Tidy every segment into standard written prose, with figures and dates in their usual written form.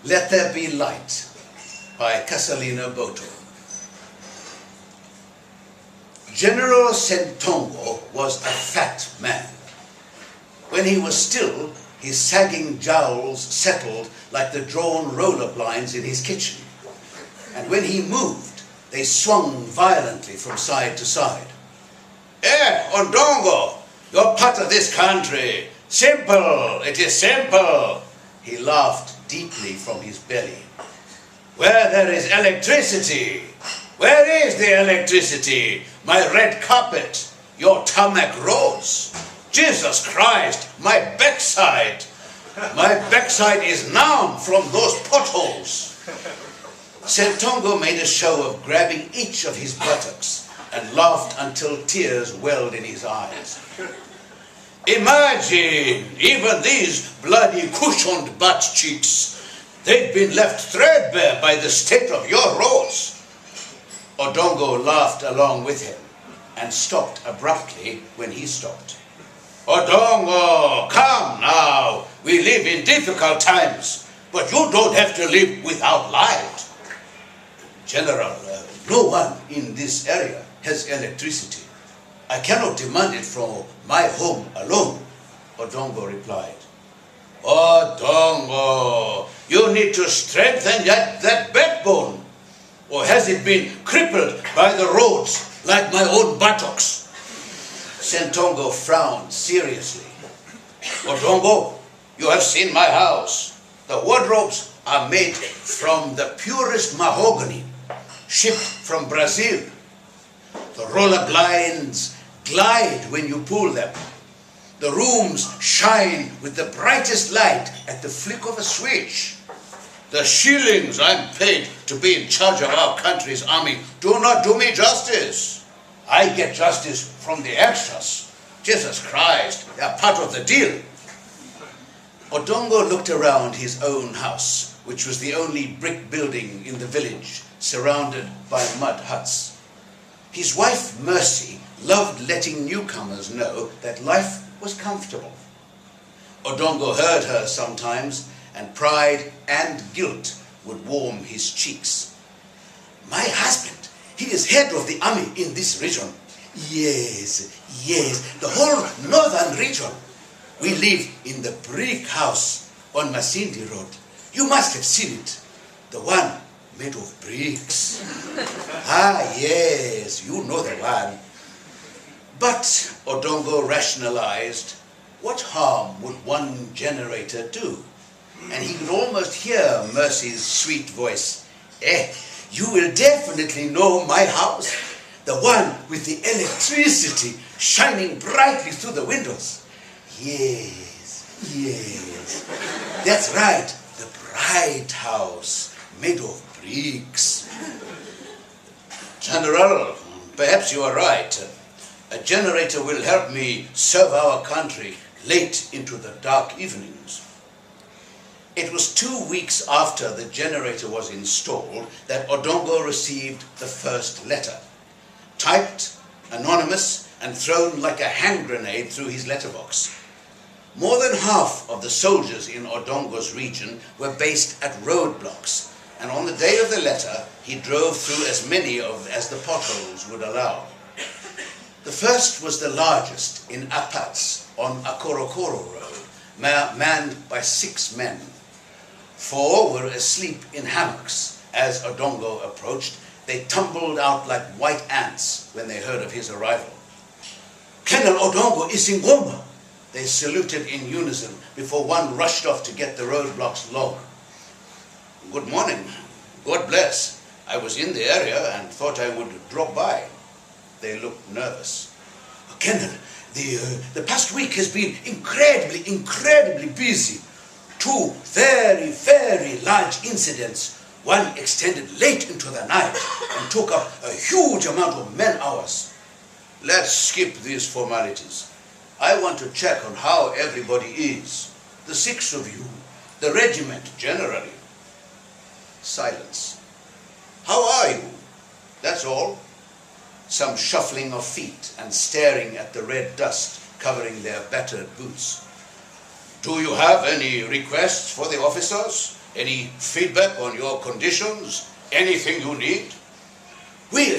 Let There Be Light by Kassalina Boto. General Ssentongo was a fat man. When he was still, his sagging jowls settled like the drawn roller blinds in his kitchen. And when he moved, they swung violently from side to side. Odongo, you're part of this country. Simple, it is simple. He laughed deeply from his belly. Where there is electricity, where is the electricity? My red carpet, your tarmac roads. Jesus Christ, my backside is numb from those potholes. Ssentongo made a show of grabbing each of his buttocks and laughed until tears welled in his eyes. Imagine, even these bloody cushioned butt cheeks, they've been left threadbare by the state of your roads. Odongo laughed along with him and stopped abruptly when he stopped. Odongo, come now, we live in difficult times, but you don't have to live without light. General, no one in this area has electricity. I cannot demand it from my home alone, Odongo replied. Odongo, you need to strengthen that backbone. Or has it been crippled by the roads like my own buttocks? Ssentongo frowned seriously. Odongo, you have seen my house. The wardrobes are made from the purest mahogany, shipped from Brazil. The roller blinds glide when you pull them. The rooms shine with the brightest light at the flick of a switch. The shillings I'm paid to be in charge of our country's army do not do me justice. I get justice from the extras. Jesus Christ, they are part of the deal. Odongo looked around his own house, which was the only brick building in the village, surrounded by mud huts. His wife, Mercy, loved letting newcomers know that life was comfortable. Odongo heard her sometimes, and pride and guilt would warm his cheeks. My husband, he is head of the army in this region. Yes, the whole northern region. We live in the brick house on Masindi Road. You must have seen it. The one made of bricks. Yes, you know the one. But, Odongo rationalized, what harm would one generator do? And he could almost hear Mercy's sweet voice. You will definitely know my house. The one with the electricity shining brightly through the windows. Yes. That's right, the bright house made of bricks. General, perhaps you are right. A generator will help me serve our country late into the dark evenings. It was 2 weeks after the generator was installed that Odongo received the first letter. Typed, anonymous, and thrown like a hand grenade through his letterbox. More than half of the soldiers in Odongo's region were based at roadblocks, and on the day of the letter, he drove through as many as the potholes would allow. The first was the largest in Apats on Akorokoro Road, manned by 6 men. 4 were asleep in hammocks. As Odongo approached, they tumbled out like white ants when they heard of his arrival. Colonel Odongo is in Goma. They saluted in unison before one rushed off to get the roadblocks lower. Good morning. God bless. I was in the area and thought I would drop by. They looked nervous. Colonel, the past week has been incredibly busy. 2 very large incidents. One extended late into the night and took up a huge amount of man-hours. Let's skip these formalities. I want to check on how everybody is. The 6 of you, the regiment generally. Silence. How are you? That's all. Some shuffling of feet and staring at the red dust covering their battered boots. Do you have any requests for the officers? Any feedback on your conditions? Anything you need? We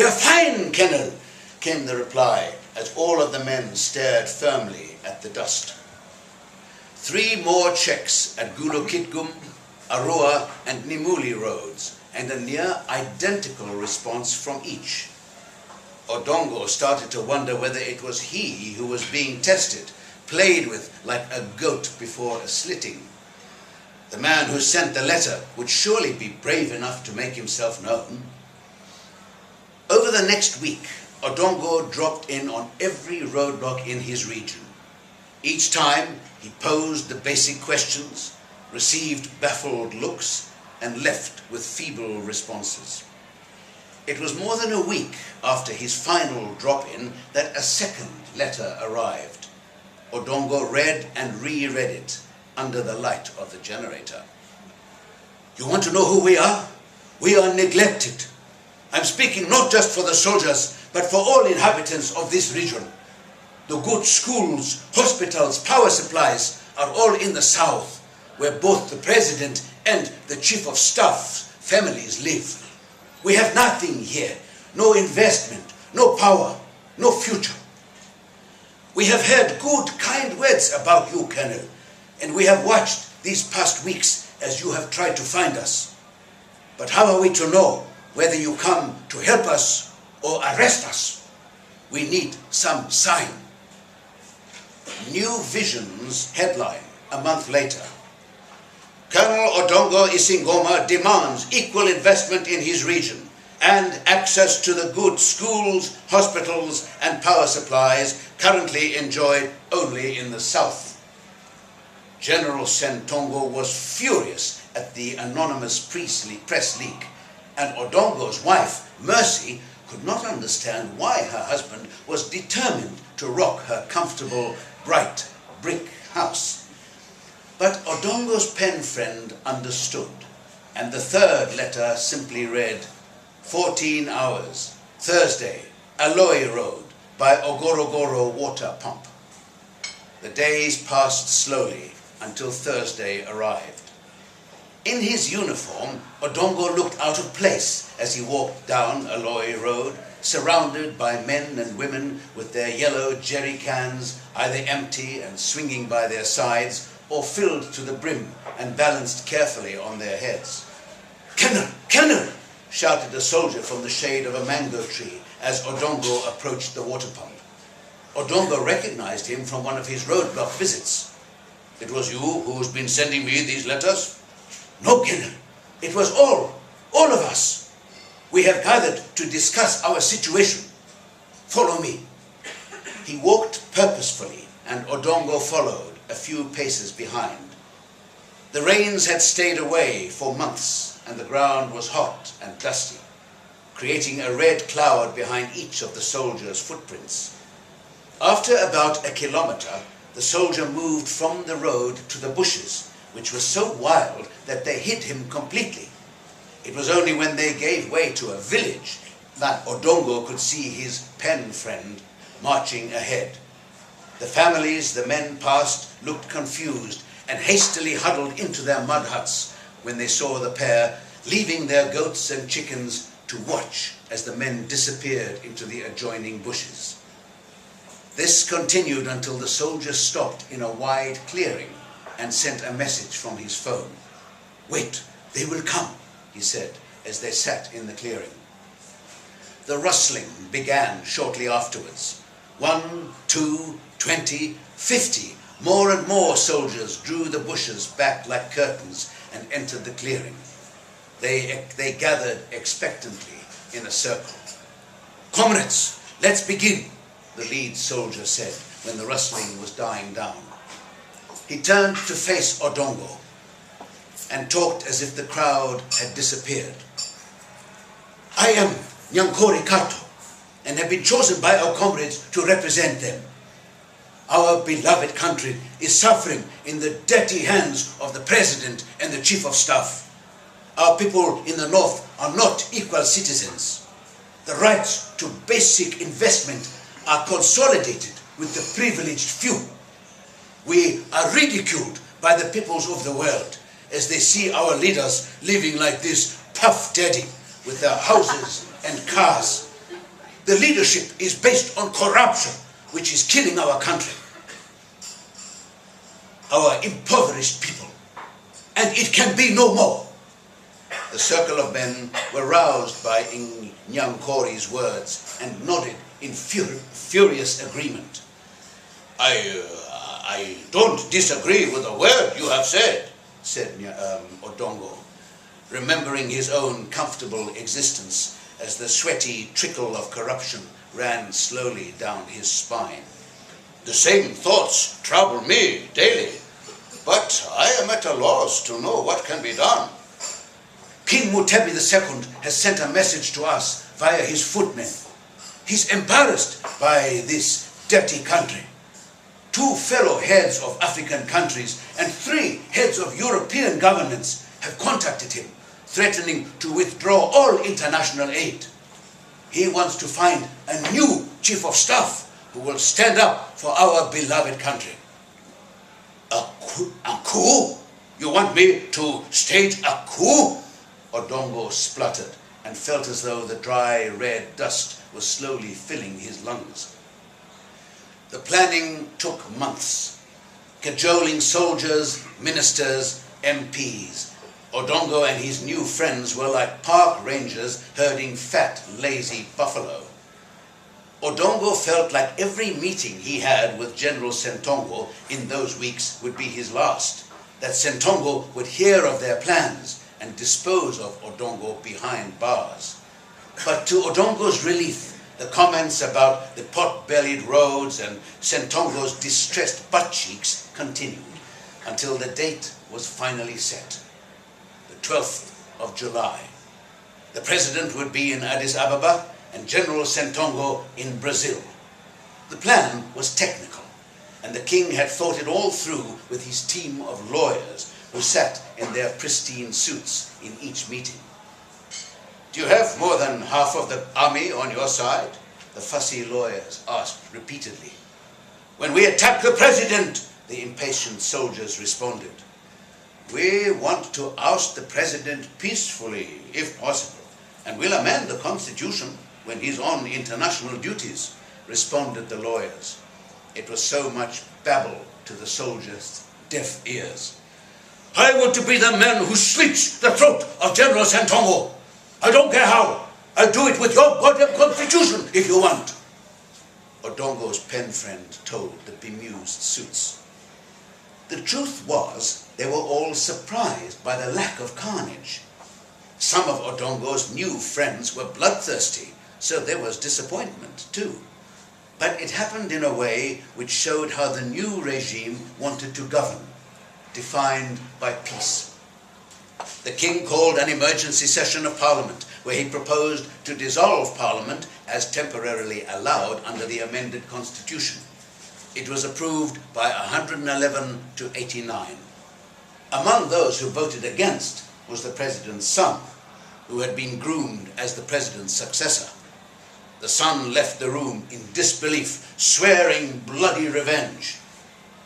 are fine, Colonel, came the reply, as all of the men stared firmly at the dust. 3 more checks at Gulokitgum, Arua and Nimuli roads, and a near identical response from each. Odongo started to wonder whether it was he who was being tested, played with like a goat before a slitting. The man who sent the letter would surely be brave enough to make himself known. Over the next week, Odongo dropped in on every roadblock in his region. Each time, he posed the basic questions, received baffled looks, and left with feeble responses. It was more than a week after his final drop-in that a second letter arrived. Odongo read and reread it under the light of the generator. You want to know who we are? We are neglected. I'm speaking not just for the soldiers, but for all inhabitants of this region. The good schools, hospitals, power supplies are all in the south, where both the president and the chief of staff's families live. We have nothing here, no investment, no power, no future. We have heard good, kind words about you, Colonel, and we have watched these past weeks as you have tried to find us. But how are we to know whether you come to help us or arrest us? We need some sign. New Vision's headline a month later. Colonel Odongo Isingoma demands equal investment in his region and access to the good schools, hospitals and power supplies currently enjoyed only in the south. General Ssentongo was furious at the anonymous press leak, and Odongo's wife, Mercy, could not understand why her husband was determined to rock her comfortable, bright brick house. But Odongo's pen friend understood, and the third letter simply read, 14 hours, Thursday, Aloy Road, by Ogorogoro water pump. The days passed slowly until Thursday arrived. In his uniform, Odongo looked out of place as he walked down Aloy Road, surrounded by men and women with their yellow jerry cans, either empty and swinging by their sides, or filled to the brim and balanced carefully on their heads. "Colonel! Colonel!" shouted a soldier from the shade of a mango tree as Odongo approached the water pump. Odongo recognized him from one of his roadblock visits. "It was you who's been sending me these letters?" "No, Colonel. It was all of us. We have gathered to discuss our situation. Follow me." He walked purposefully, and Odongo followed a few paces behind. The rains had stayed away for months, and the ground was hot and dusty, creating a red cloud behind each of the soldiers' footprints. After about a kilometer, the soldier moved from the road to the bushes, which were so wild that they hid him completely. It was only when they gave way to a village that Odongo could see his pen friend marching ahead. The families the men passed looked confused and hastily huddled into their mud huts when they saw the pair, leaving their goats and chickens to watch as the men disappeared into the adjoining bushes. This continued until the soldier stopped in a wide clearing and sent a message from his phone. "Wait, they will come," he said as they sat in the clearing. The rustling began shortly afterwards. 1, 2, 20, 50, more and more soldiers drew the bushes back like curtains and entered the clearing. They gathered expectantly in a circle. "Comrades, let's begin," the lead soldier said when the rustling was dying down. He turned to face Odongo and talked as if the crowd had disappeared. "I am Nyankore Kato and have been chosen by our comrades to represent them. Our beloved country is suffering in the dirty hands of the president and the chief of staff. Our people in the north are not equal citizens. The rights to basic investment are consolidated with the privileged few. We are ridiculed by the peoples of the world as they see our leaders living like this puff daddy with their houses and cars. The leadership is based on corruption, which is killing our country, our impoverished people, and it can be no more. The circle of men were roused by Nyankori's words and nodded in furious agreement. I don't disagree with a word you have said, said Odongo, remembering his own comfortable existence as the sweaty trickle of corruption ran slowly down his spine. The same thoughts trouble me daily, but I am at a loss to know what can be done. King Mutebi II has sent a message to us via his footmen. He's embarrassed by this dirty country. 2 fellow heads of African countries and 3 heads of European governments have contacted him, threatening to withdraw all international aid. He wants to find a new chief of staff who will stand up for our beloved country. A coup? You want me to stage a coup? Odongo spluttered and felt as though the dry red dust was slowly filling his lungs. The planning took months, cajoling soldiers, ministers, MPs. Odongo and his new friends were like park rangers herding fat, lazy buffalo. Odongo felt like every meeting he had with General Ssentongo in those weeks would be his last, that Ssentongo would hear of their plans and dispose of Odongo behind bars. But to Odongo's relief, the comments about the pot-bellied roads and Ssentongo's distressed butt cheeks continued until the date was finally set, the 12th of July. The president would be in Addis Ababa and General Ssentongo in Brazil. The plan was technical, and the king had thought it all through with his team of lawyers who sat in their pristine suits in each meeting. Do you have more than half of the army on your side? The fussy lawyers asked repeatedly. When we attack the president, the impatient soldiers responded. We want to oust the president peacefully, if possible, and we'll amend the constitution when he's on international duties, responded the lawyers. It was so much babble to the soldiers' deaf ears. I want to be the man who slits the throat of General Ssentongo. I don't care how. I'll do it with your goddamn constitution if you want. Odongo's pen friend told the bemused suits. The truth was, they were all surprised by the lack of carnage. Some of Odongo's new friends were bloodthirsty, so there was disappointment too. But it happened in a way which showed how the new regime wanted to govern, defined by peace. The king called an emergency session of Parliament, where he proposed to dissolve Parliament as temporarily allowed under the amended constitution. It was approved by 111 to 89. Among those who voted against was the president's son, who had been groomed as the president's successor. The son left the room in disbelief, swearing bloody revenge.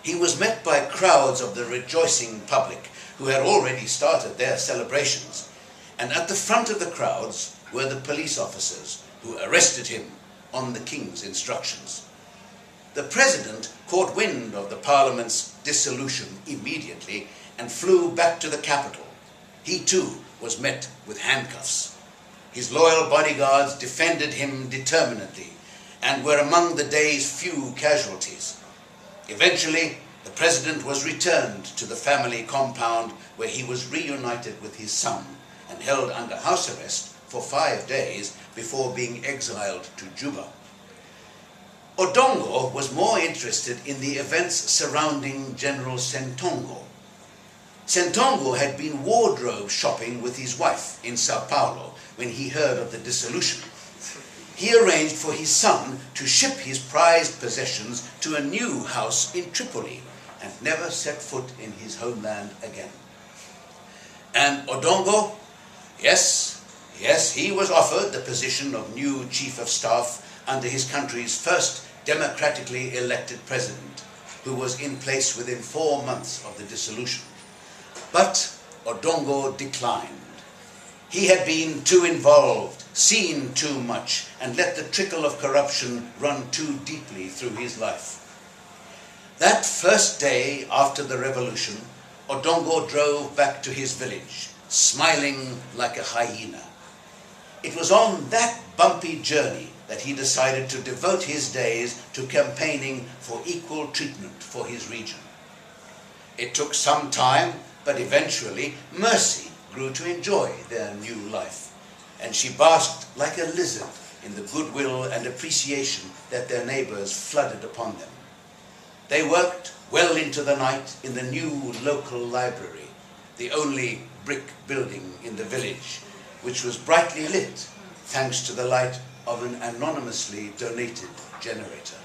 He was met by crowds of the rejoicing public who had already started their celebrations, and at the front of the crowds were the police officers who arrested him on the king's instructions. The president caught wind of the parliament's dissolution immediately and flew back to the capital. He too was met with handcuffs. His loyal bodyguards defended him determinedly and were among the day's few casualties. Eventually, the president was returned to the family compound where he was reunited with his son and held under house arrest for 5 days before being exiled to Juba. Odongo was more interested in the events surrounding General Ssentongo. Ssentongo had been wardrobe shopping with his wife in Sao Paulo when he heard of the dissolution. He arranged for his son to ship his prized possessions to a new house in Tripoli and never set foot in his homeland again. And Odongo, yes, he was offered the position of new chief of staff under his country's first democratically elected president, who was in place within 4 months of the dissolution. But Odongo declined. He had been too involved, seen too much, and let the trickle of corruption run too deeply through his life. That first day after the revolution, Odongo drove back to his village, smiling like a hyena. It was on that bumpy journey that he decided to devote his days to campaigning for equal treatment for his region. It took some time, but eventually Mercy grew to enjoy their new life, and she basked like a lizard in the goodwill and appreciation that their neighbors flooded upon them. They worked well into the night in the new local library, the only brick building in the village, which was brightly lit thanks to the light of an anonymously donated generator.